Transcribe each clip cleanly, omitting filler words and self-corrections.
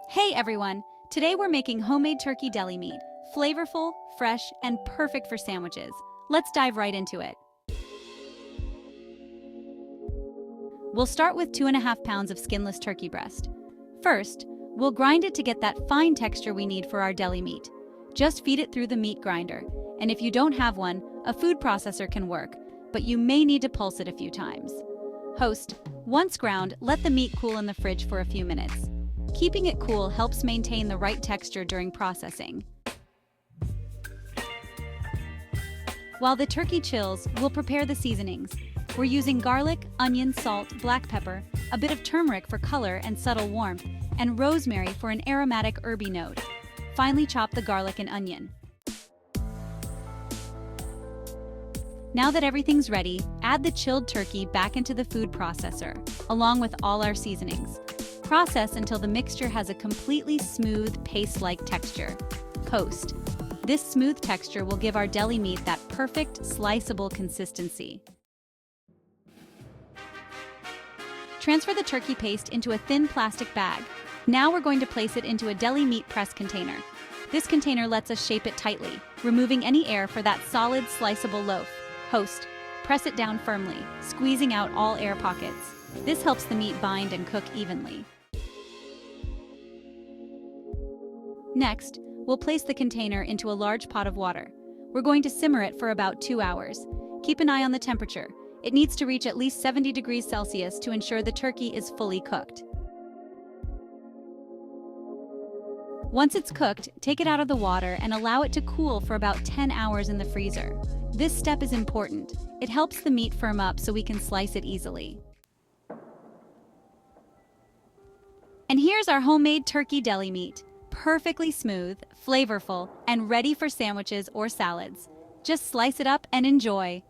Hey everyone! Today we're making homemade turkey deli meat. Flavorful, fresh, and perfect for sandwiches. Let's dive right into it. We'll start with 2.5 pounds of skinless turkey breast. First, we'll grind it to get that fine texture we need for our deli meat. Just feed it through the meat grinder, and if you don't have one, a food processor can work, but you may need to pulse it a few times. Once ground, let the meat cool in the fridge for a few minutes. Keeping it cool helps maintain the right texture during processing. While the turkey chills, we'll prepare the seasonings. We're using garlic, onion, salt, black pepper, a bit of turmeric for color and subtle warmth, and rosemary for an aromatic herby note. Finely chop the garlic and onion. Now that everything's ready, add the chilled turkey back into the food processor, along with all our seasonings. Process until the mixture has a completely smooth, paste-like texture. This smooth texture will give our deli meat that perfect, sliceable consistency. Transfer the turkey paste into a thin plastic bag. Now we're going to place it into a deli meat press container. This container lets us shape it tightly, removing any air for that solid, sliceable loaf. Press it down firmly, squeezing out all air pockets. This helps the meat bind and cook evenly. Next, we'll place the container into a large pot of water. We're going to simmer it for about 2 hours. Keep an eye on the temperature. It needs to reach at least 70 degrees Celsius to ensure the turkey is fully cooked. Once it's cooked, take it out of the water and allow it to cool for about 10 hours in the freezer. This step is important. It helps the meat firm up so we can slice it easily. And here's our homemade turkey deli meat. Perfectly smooth, flavorful, and ready for sandwiches or salads. Just slice it up and enjoy.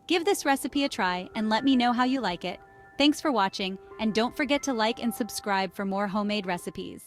Give this recipe a try and let me know how you like it. Thanks for watching, and don't forget to like and subscribe for more homemade recipes.